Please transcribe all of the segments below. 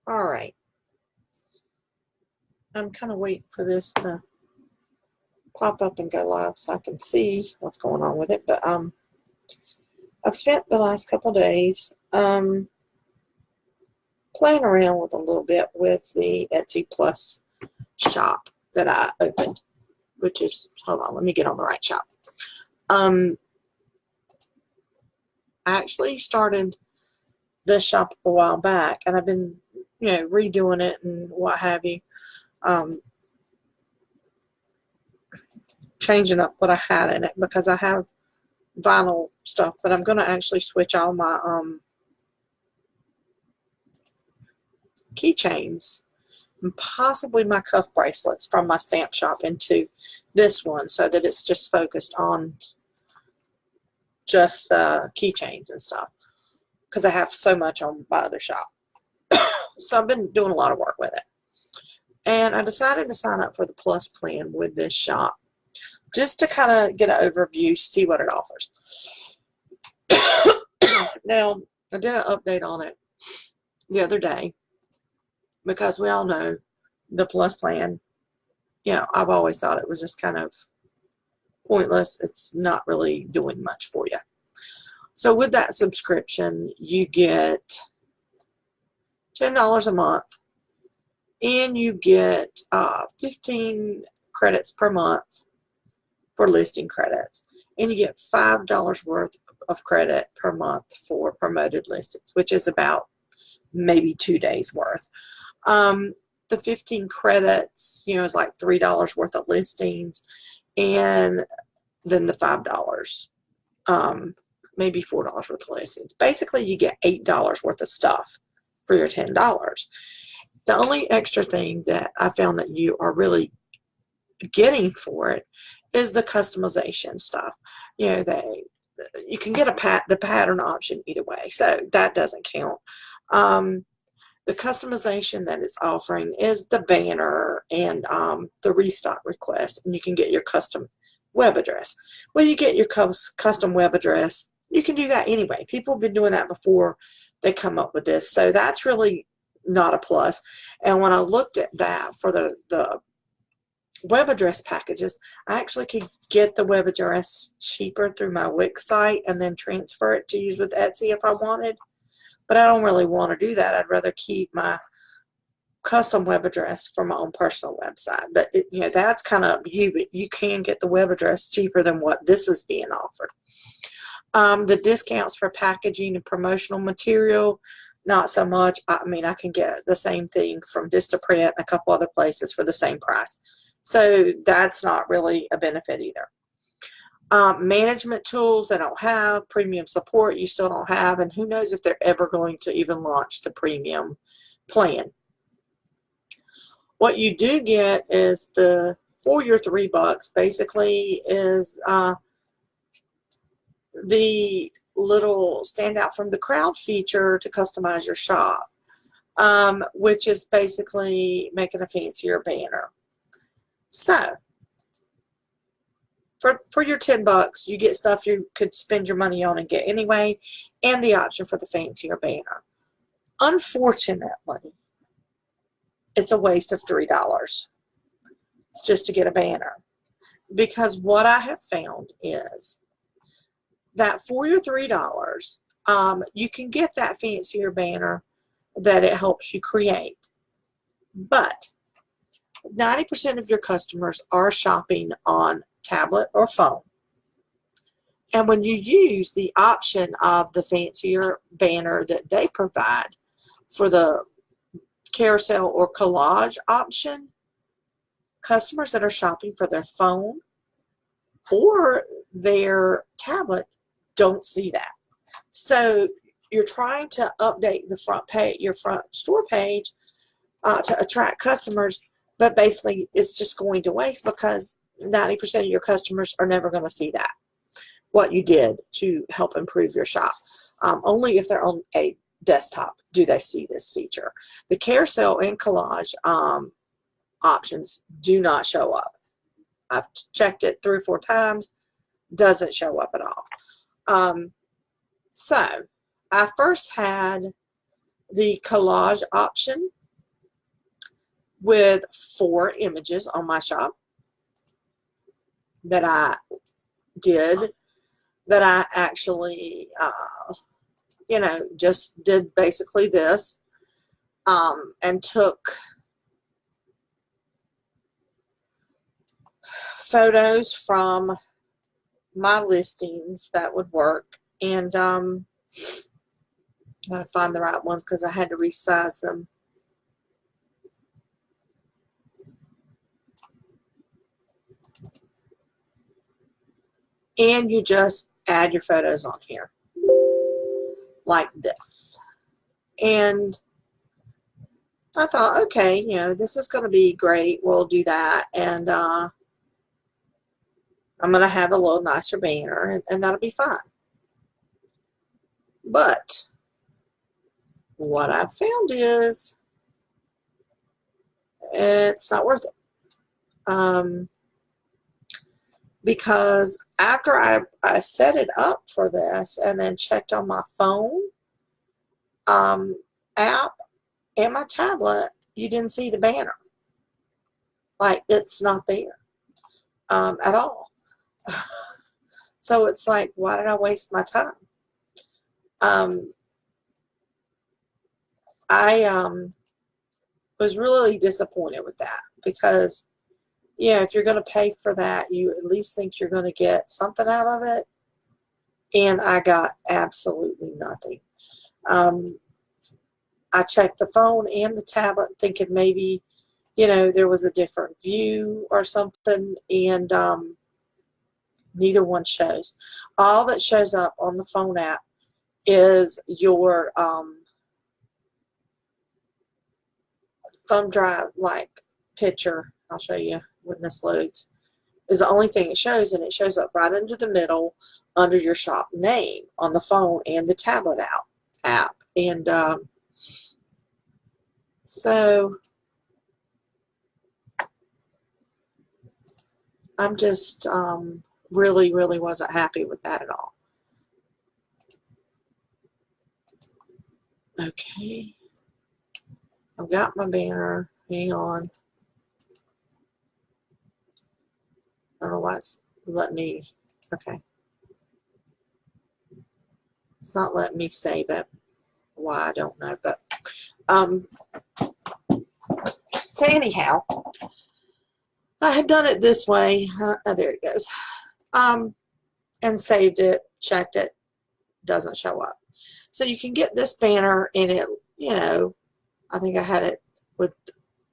All right. I'm kind of waiting for this to pop up and go live so I can see what's going on with it. But I've spent the last couple days playing around with a little bit with the Etsy Plus shop that I opened, which is, hold on, let me get on the right shop. I actually started this shop a while back, and I've been, redoing it and what have you, changing up what I had in it because I have vinyl stuff, but I'm going to actually switch all my keychains and possibly my cuff bracelets from my stamp shop into this one so that it's just focused on just the keychains and stuff because I have so much on my other shop. So I've been doing a lot of work with it. And I decided to sign up for the Plus plan with this shop just to kind of get an overview, see what it offers. Now, I did an update on it the other day because we all know the Plus plan, I've always thought it was just kind of pointless. It's not really doing much for you. So with that subscription, you get $10 a month, and you get 15 credits per month for listing credits, and you get $5 worth of credit per month for promoted listings, which is about maybe 2 days worth. The 15 credits, is like $3 worth of listings, and then the $5, maybe $4 worth of listings. Basically, you get $8 worth of stuff for your $10. The only extra thing that I found that you are really getting for it is the customization stuff. You can get the pattern option either way, so that doesn't count. The customization that it's offering is the banner and the restock request, and you can get your custom web address. Well, you get your custom web address. You can do that anyway. People have been doing that before they come up with this, so that's really not a plus. And when I looked at that for the web address packages, I actually could get the web address cheaper through my Wix site and then transfer it to use with Etsy if I wanted. But I don't really want to do that. I'd rather keep my custom web address for my own personal website. But that's kind of you. But you can get the web address cheaper than what this is being offered. The discounts for packaging and promotional material, not so much. I mean, I can get the same thing from Vistaprint and a couple other places for the same price. So that's not really a benefit either. Management tools they don't have. Premium support you still don't have. And who knows if they're ever going to even launch the premium plan. What you do get is for your $3 basically is the little standout from the crowd feature to customize your shop, which is basically making a fancier banner. So for your $10, you get stuff you could spend your money on and get anyway, and the option for the fancier banner. Unfortunately, it's a waste of $3 just to get a banner, because what I have found is that for your $3, you can get that fancier banner that it helps you create. But 90% of your customers are shopping on tablet or phone. And when you use the option of the fancier banner that they provide for the carousel or collage option, customers that are shopping for their phone or their tablet don't see that. So you're trying to update the front page, your front store page, to attract customers, but basically it's just going to waste because 90% of your customers are never going to see that, what you did to help improve your shop. Only if they're on a desktop do they see this feature. The carousel and collage options do not show up. I've checked it 3 or 4 times, doesn't show up at all. So I first had the collage option, with 4 images on my shop that I did, that I actually, you know, just did basically this, and took photos from my listings that would work, and I gotta find the right ones because I had to resize them. And you just add your photos on here like this. And I thought, okay, you know, this is going to be great. We'll do that. And I'm going to have a little nicer banner, and that'll be fine. But what I've found is it's not worth it. Because after I set it up for this and then checked on my phone app and my tablet, you didn't see the banner. Like, it's not there at all. So it's like, why did I waste my time? I was really disappointed with that because, yeah, if you're going to pay for that, you at least think you're going to get something out of it. And I got absolutely nothing. I checked the phone and the tablet thinking maybe, you know, there was a different view or something, and neither one shows. All that shows up on the phone app is your thumb drive like picture. I'll show you when this loads. Is the only thing it shows, and it shows up right under the middle under your shop name on the phone and the tablet app. And so I'm just really wasn't happy with that at all. Okay, I've got my banner. Hang on. I don't know why it's letting me. Okay. It's not letting me save it. Why, I don't know. But so anyhow, I had done it this way. Oh, there it goes. And saved it, checked it, doesn't show up. So you can get this banner, and it, you know, I think I had it with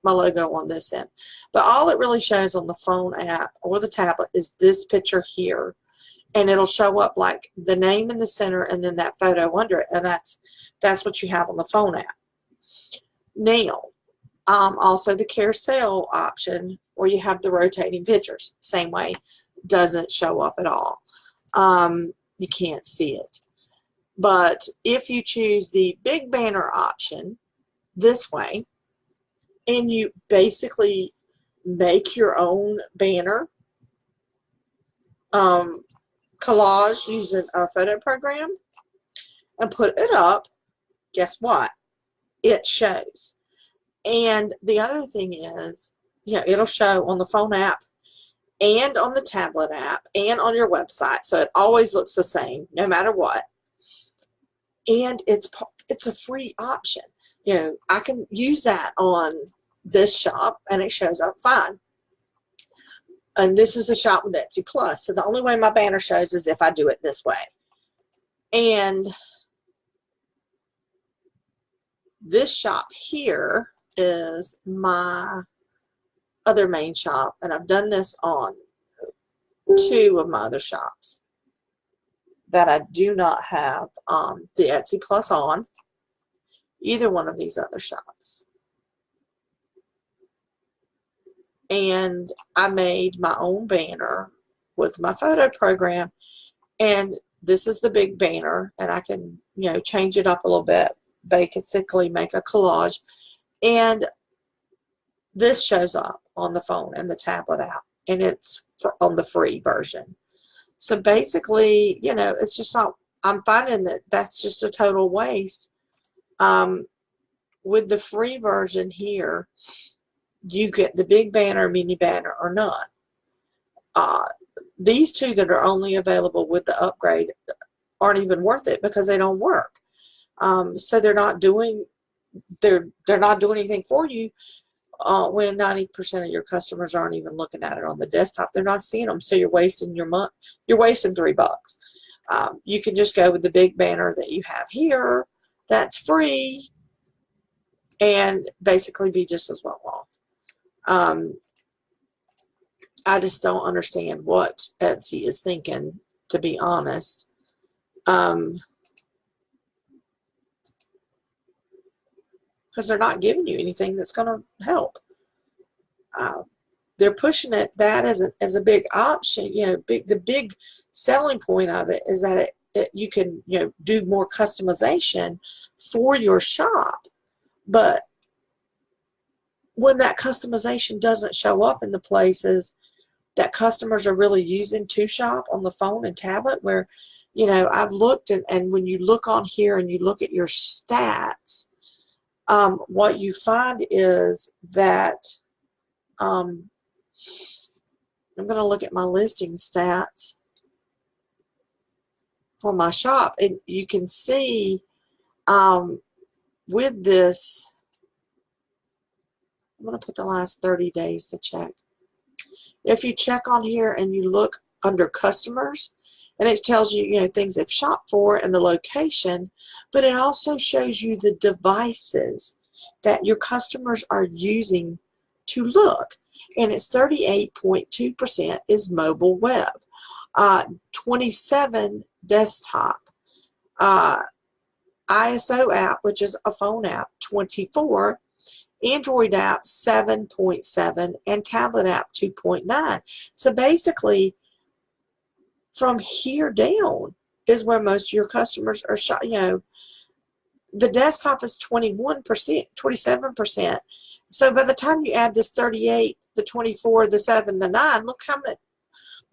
my logo on this end. But all it really shows on the phone app or the tablet is this picture here. And it'll show up like the name in the center and then that photo under it. And that's what you have on the phone app. Now, also the carousel option where you have the rotating pictures. Same way, doesn't show up at all. You can't see it. But if you choose the big banner option this way, and you basically make your own banner, collage using a photo program, and put it up, guess what? It shows. And the other thing is, yeah, it'll show on the phone app and on the tablet app and on your website. So it always looks the same no matter what. And it's a free option. You know, I can use that on this shop and it shows up fine. And this is the shop with Etsy Plus. So the only way my banner shows is if I do it this way. And this shop here is my other main shop. And I've done this on 2 of my other shops that I do not have the Etsy Plus on. Either one of these other shops. And I made my own banner with my photo program, and this is the big banner, and I can, you know, change it up a little bit, basically make a collage, and this shows up on the phone and the tablet app, and it's on the free version. So basically, you know, it's just not, I'm finding that that's just a total waste. With the free version here, you get the big banner, mini banner, or none. These two that are only available with the upgrade aren't even worth it because they don't work. So they're not doing anything for you when 90% of your customers aren't even looking at it on the desktop. They're not seeing them, so you're wasting your month. You're wasting $3. You can just go with the big banner that you have here. That's free, and basically be just as well off. I just don't understand what Etsy is thinking, to be honest. Because they're not giving you anything that's going to help. They're pushing it that as a big option. The big selling point of it is that you can do more customization for your shop, but when that customization doesn't show up in the places that customers are really using to shop on the phone and tablet, where I've looked, and when you look on here and you look at your stats, what you find is that I'm going to look at my listing stats for my shop, and you can see with this, I'm going to put the last 30 days to check. If you check on here and you look under customers, and it tells you, things they've shopped for and the location, but it also shows you the devices that your customers are using to look. And it's 38.2% is mobile web, 27 desktop, ISO app, which is a phone app, 24, Android app 7.7, and tablet app 2.9. So basically, from here down is where most of your customers are the desktop is 21%, 27%. So by the time you add this 38, the 24, the 7, the 9, look how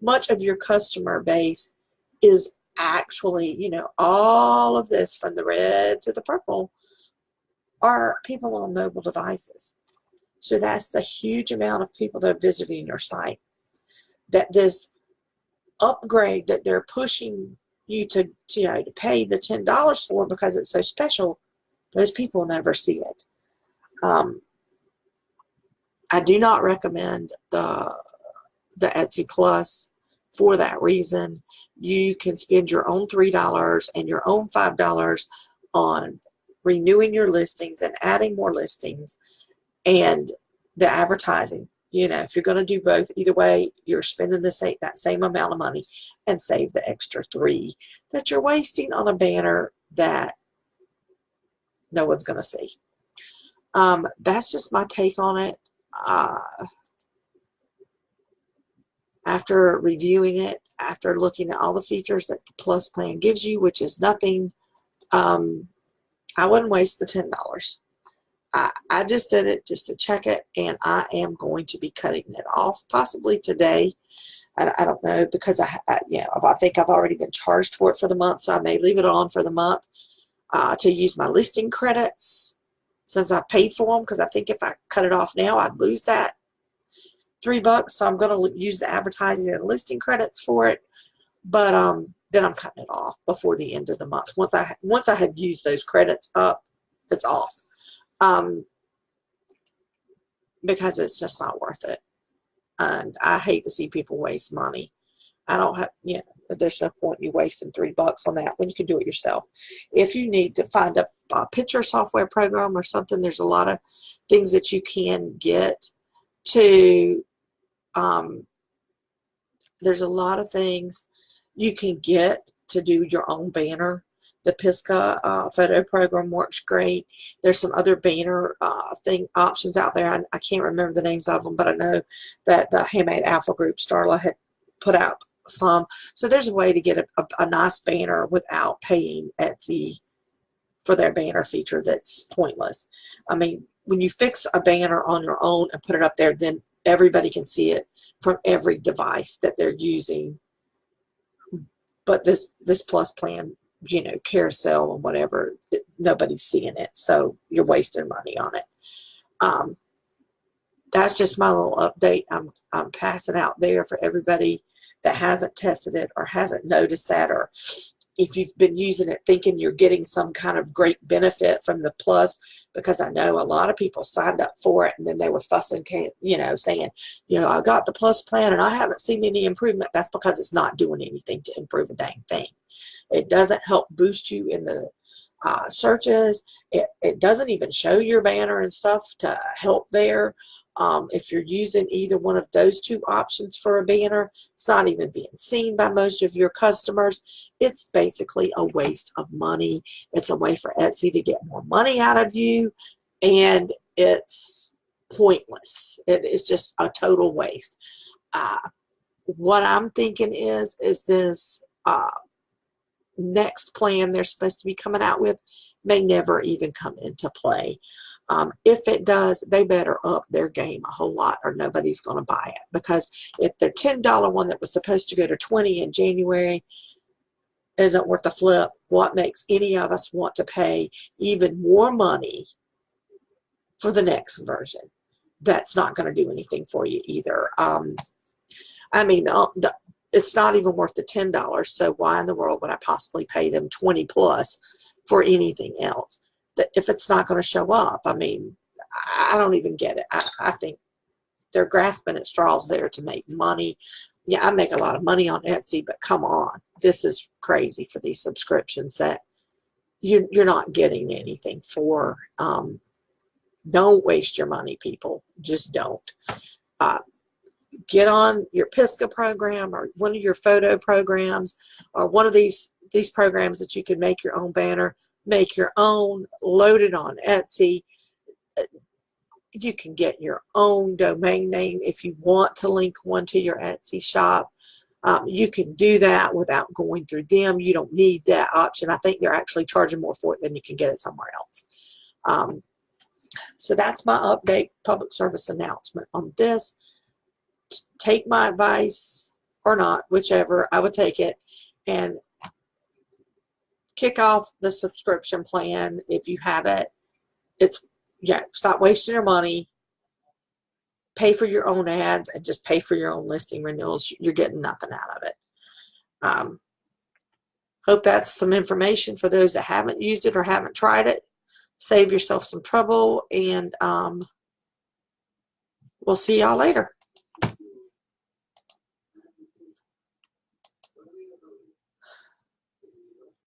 much of your customer base is actually, all of this from the red to the purple are people on mobile devices. So that's the huge amount of people that are visiting your site. That this upgrade that they're pushing you to pay the $10 for because it's so special, those people never see it. I do not recommend the Etsy Plus for that reason. You can spend your own $3 and your own $5 on renewing your listings and adding more listings and the advertising. If you're going to do both, either way, you're spending that same amount of money and save the extra $3 that you're wasting on a banner that no one's going to see. That's just my take on it. After reviewing it, after looking at all the features that the Plus plan gives you, which is nothing, I wouldn't waste the $10. I just did it just to check it, and I am going to be cutting it off possibly today. I don't know, because I think I've already been charged for it for the month, so I may leave it on for the month to use my listing credits since I paid for them, because I think if I cut it off now, I'd lose that $3. So I'm going to use the advertising and listing credits for it, but then I'm cutting it off before the end of the month. Once I have used those credits up, it's off. Because it's just not worth it. And I hate to see people waste money. I don't have, there's no point you wasting $3 on that when you can do it yourself. If you need to find a picture software program or something, there's a lot of things that you can get to, there's a lot of things you can get to do your own banner. The Pisgah photo program works great. There's some other banner options out there. I can't remember the names of them, but I know that the Handmade Alpha Group, Starla, had put out some. So there's a way to get a nice banner without paying Etsy for their banner feature that's pointless. I mean, when you fix a banner on your own and put it up there, then everybody can see it from every device that they're using. But this Plus plan, carousel and whatever, nobody's seeing it, so you're wasting money on it. that's just my little update I'm passing out there for everybody that hasn't tested it or hasn't noticed that, or if you've been using it thinking you're getting some kind of great benefit from the plus, because I know a lot of people signed up for it and then they were fussing, you know, saying, you know, I got the plus plan and I haven't seen any improvement. That's because it's not doing anything to improve a dang thing. It doesn't help boost you in the searches. It doesn't even show your banner and stuff to help there. If you're using either one of those two options for a banner, it's not even being seen by most of your customers. It's basically a waste of money. It's a way for Etsy to get more money out of you, and it's pointless. It is just a total waste. What I'm thinking is this next plan they're supposed to be coming out with may never even come into play. If it does, they better up their game a whole lot or nobody's going to buy it. Because if their $10 one that was supposed to go to $20 in January isn't worth a flip, what makes any of us want to pay even more money for the next version? That's not going to do anything for you either. I mean, it's not even worth the $10, so why in the world would I possibly pay them 20 plus for anything else? If it's not going to show up, I mean, I don't even get it. I think they're grasping at straws there to make money. Yeah, I make a lot of money on Etsy, but come on, this is crazy for these subscriptions that you're not getting anything for. Don't waste your money, people. Just don't. Get on your Pisgah program or one of your photo programs or one of these programs that you can make your own banner, make your own, load it on Etsy. You can get your own domain name if you want to link one to your Etsy shop. You can do that without going through them. You don't need that option. I think they're actually charging more for it than you can get it somewhere else. So that's my update, public service announcement on this. Take my advice or not, whichever. I would take it, and kick off the subscription plan if you have it. Stop wasting your money. Pay for your own ads and just pay for your own listing renewals. You're getting nothing out of it. Hope that's some information for those that haven't used it or haven't tried it. Save yourself some trouble, and we'll see y'all later.